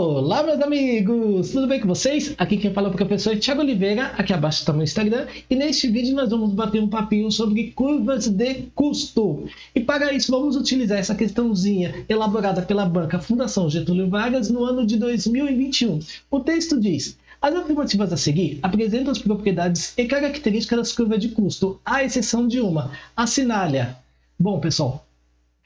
Olá, meus amigos! Tudo bem com vocês? Aqui quem fala é o professor Thiago Oliveira, aqui abaixo está meu Instagram, e neste vídeo nós vamos bater um papinho sobre curvas de custo. E para isso vamos utilizar essa questãozinha elaborada pela banca Fundação Getúlio Vargas no ano de 2021. O texto diz: as afirmativas a seguir apresentam as propriedades e características das curvas de custo, à exceção de uma. Assinale-a. Bom, pessoal,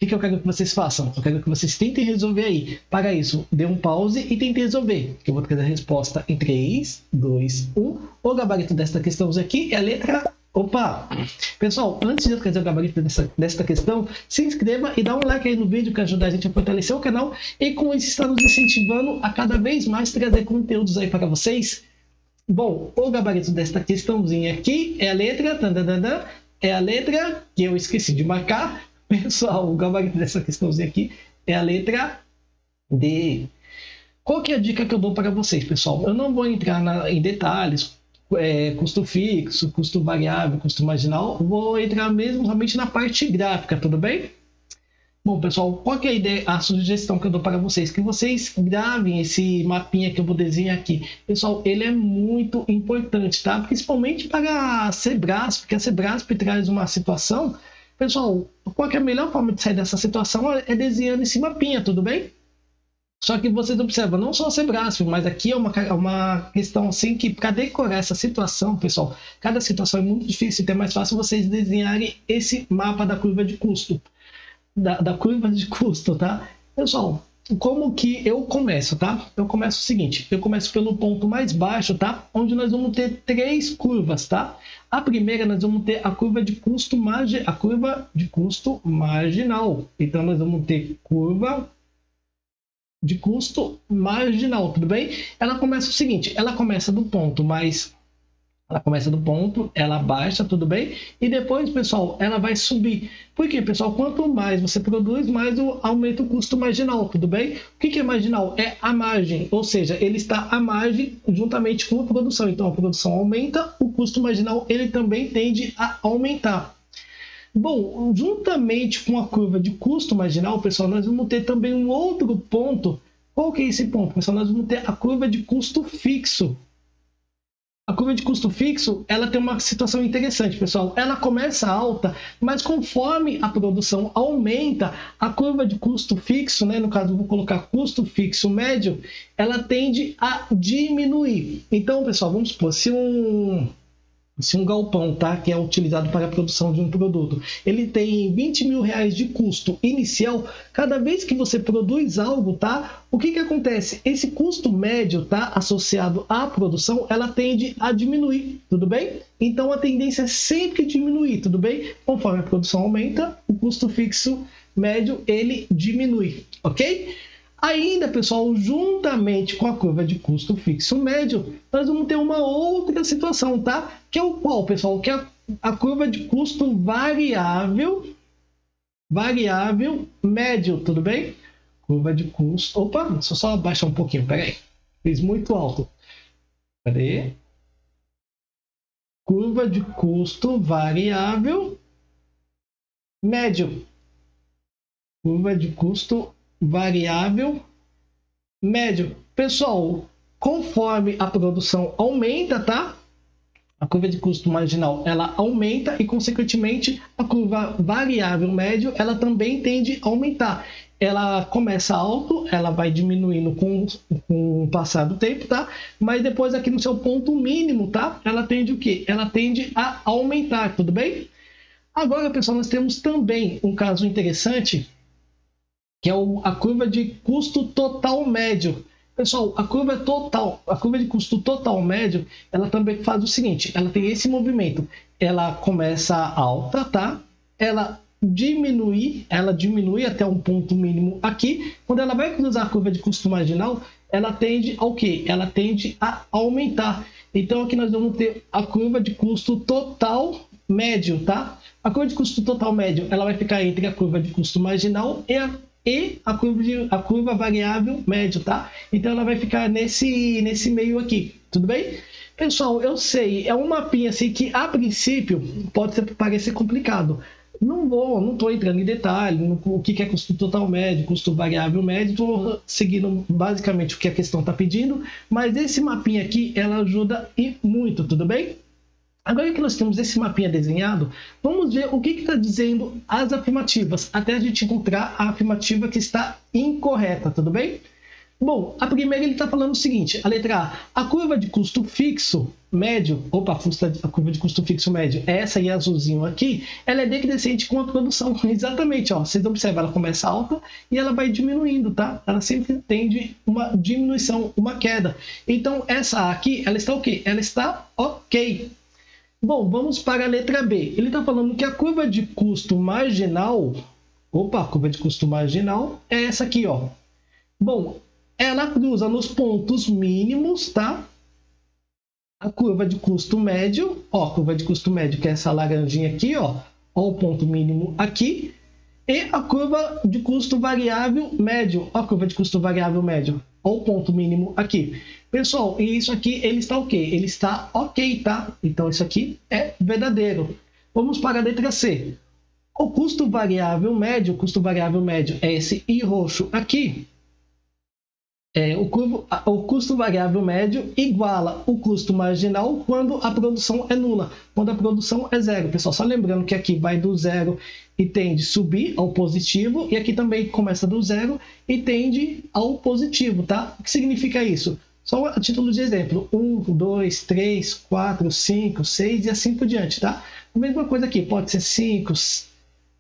o que eu quero que vocês façam? Eu quero que vocês tentem resolver aí. Para isso, dê um pause e tentem resolver. Eu vou trazer a resposta em 3, 2, 1. O gabarito desta questão aqui é a letra... Opa! Pessoal, antes de eu trazer o gabarito desta questão, se inscreva e dá um like aí no vídeo que ajuda a gente a fortalecer o canal. E com isso está nos incentivando a cada vez mais trazer conteúdos aí para vocês. Bom, o gabarito desta questãozinha aqui é a letra... É a letra que eu esqueci de marcar. Pessoal, o gabarito dessa questãozinha aqui é a letra D. Qual que é a dica que eu dou para vocês, pessoal? Eu não vou entrar em detalhes, custo fixo, custo variável, custo marginal. Vou entrar mesmo somente na parte gráfica, tudo bem? Bom, pessoal, qual que é a ideia, a sugestão que eu dou para vocês? Que vocês gravem esse mapinha que eu vou desenhar aqui. Pessoal, ele é muito importante, tá? Principalmente para a Sebrasp, porque a Sebrasp traz uma situação... Pessoal, qual que é a melhor forma de sair dessa situação é desenhando esse mapinha, tudo bem? Só que vocês observam, não só a Sebrasp, mas aqui é uma questão assim que para decorar essa situação, pessoal, cada situação é muito difícil, então é mais fácil vocês desenharem esse mapa da curva de custo. Da curva de custo, tá? Pessoal, como que eu começo, tá? Eu começo o seguinte, eu começo pelo ponto mais baixo, tá? Onde nós vamos ter 3 curvas, tá? A primeira nós vamos ter a curva de custo marginal. Então nós vamos ter curva de custo marginal, tudo bem? Ela começa o seguinte, ela começa do ponto, ela baixa, tudo bem? E depois, pessoal, ela vai subir. Por quê, pessoal? Quanto mais você produz, mais aumenta o custo marginal, tudo bem? O que é marginal? É a margem, ou seja, ele está à margem juntamente com a produção. Então, a produção aumenta, o custo marginal ele também tende a aumentar. Bom, juntamente com a curva de custo marginal, pessoal, nós vamos ter também um outro ponto. Qual que é esse ponto, pessoal? Nós vamos ter a curva de custo fixo. A curva de custo fixo, ela tem uma situação interessante, pessoal. Ela começa alta, mas conforme a produção aumenta, a curva de custo fixo, né, no caso eu vou colocar custo fixo médio, ela tende a diminuir. Então, pessoal, vamos supor, se um galpão, tá, que é utilizado para a produção de um produto, ele tem 20 mil reais de custo inicial, cada vez que você produz algo, tá, o que acontece? Esse custo médio, tá, associado à produção, ela tende a diminuir, tudo bem? Então a tendência é sempre diminuir, tudo bem? Conforme a produção aumenta, o custo fixo médio, ele diminui, ok? Ainda, pessoal, juntamente com a curva de custo fixo médio, nós vamos ter uma outra situação, tá? Que é o qual, pessoal? Que é a curva de custo variável médio, tudo bem? Curva de custo... Opa, deixa eu só abaixar um pouquinho, peraí. Fiz muito alto. Cadê? Curva de custo variável médio. Curva de custo variável médio. Pessoal, conforme a produção aumenta, tá? A curva de custo marginal, ela aumenta e, consequentemente, a curva variável médio, ela também tende a aumentar. Ela começa alto, ela vai diminuindo com o passar do tempo, tá? Mas depois aqui no seu ponto mínimo, tá? Ela tende o quê? Ela tende a aumentar, tudo bem? Agora, pessoal, nós temos também um caso interessante, que é a curva de custo total médio. Pessoal, a curva de custo total médio, ela também faz o seguinte, ela tem esse movimento, ela começa alta, tá? Ela diminui até um ponto mínimo aqui. Quando ela vai cruzar a curva de custo marginal, ela tende ao quê? Ela tende a aumentar. Então aqui nós vamos ter a curva de custo total médio, tá? A curva de custo total médio, ela vai ficar entre a curva de custo marginal e a curva variável médio, tá? Então ela vai ficar nesse meio aqui, tudo bem? Pessoal, eu sei, é um mapinha assim que a princípio pode parecer complicado, não estou entrando em detalhe no o que é custo total médio, custo variável médio, estou seguindo basicamente o que a questão está pedindo, mas esse mapinha aqui, ela ajuda e muito, tudo bem? Agora que nós temos esse mapinha desenhado, vamos ver o que está dizendo as afirmativas, até a gente encontrar a afirmativa que está incorreta, tudo bem? Bom, a primeira ele está falando o seguinte, a letra A curva de custo fixo médio, a curva de custo fixo médio, essa aí azulzinho aqui, ela é decrescente com a produção, exatamente, ó, vocês observam, ela começa alta e ela vai diminuindo, tá? Ela sempre tende uma diminuição, uma queda. Então, essa aqui, ela está o quê? Ela está ok. Bom, vamos para a letra B. Ele está falando que a curva de custo marginal, a curva de custo marginal é essa aqui, ó. Bom, ela cruza nos pontos mínimos, tá? A curva de custo médio, ó, a curva de custo médio, que é essa laranjinha aqui, ó o ponto mínimo aqui, e a curva de custo variável médio, ó, a curva de custo variável médio, ó, o ponto mínimo aqui. Pessoal, e isso aqui, ele está o quê? Ele está ok, tá? Então, isso aqui é verdadeiro. Vamos para a letra C. O custo variável médio é esse I roxo aqui. O custo variável médio iguala o custo marginal quando a produção é nula, quando a produção é zero. Pessoal, só lembrando que aqui vai do zero e tende a subir ao positivo, e aqui também começa do zero e tende ao positivo, tá? O que significa isso? Só a título de exemplo, 1, 2, 3, 4, 5, 6 e assim por diante, tá? A mesma coisa aqui, pode ser 5,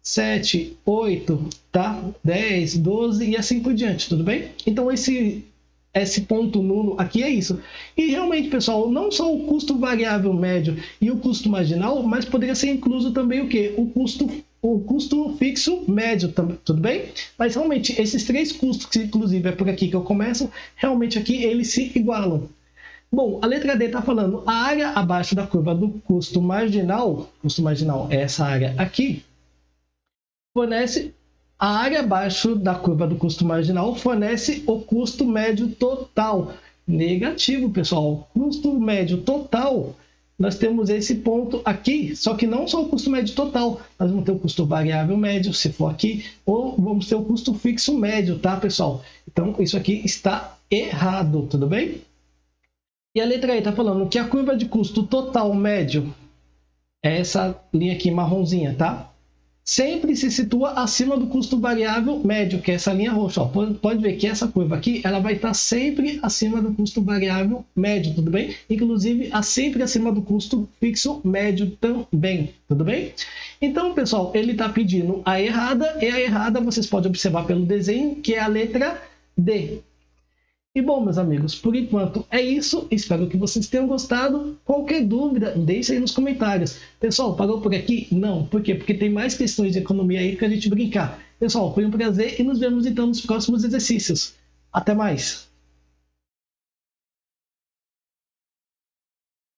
7, 8, tá? 10, 12 e assim por diante, tudo bem? Então, esse ponto nulo aqui é isso. E realmente, pessoal, não só o custo variável médio e o custo marginal, mas poderia ser incluso também o quê? O custo fixo médio, tudo bem? Mas realmente, esses três custos, que inclusive é por aqui que eu começo, realmente aqui eles se igualam. Bom, a letra D está falando a área abaixo da curva do custo marginal é essa área aqui, fornece a área abaixo da curva do custo marginal fornece o custo médio total. Negativo, pessoal. Custo médio total, nós temos esse ponto aqui, só que não só o custo médio total, nós vamos ter o custo variável médio, se for aqui, ou vamos ter o custo fixo médio, tá, pessoal? Então, isso aqui está errado, tudo bem? E a letra E está falando que a curva de custo total médio é essa linha aqui marronzinha, tá? Sempre se situa acima do custo variável médio, que é essa linha roxa. Ó. Pode ver que essa curva aqui, ela vai estar sempre acima do custo variável médio, tudo bem? Inclusive, sempre acima do custo fixo médio também, tudo bem? Então, pessoal, ele está pedindo a errada, e a errada vocês podem observar pelo desenho, que é a letra D. E bom, meus amigos, por enquanto é isso. Espero que vocês tenham gostado. Qualquer dúvida, deixe aí nos comentários. Pessoal, parou por aqui? Não. Por quê? Porque tem mais questões de economia aí pra gente brincar. Pessoal, foi um prazer e nos vemos então nos próximos exercícios. Até mais!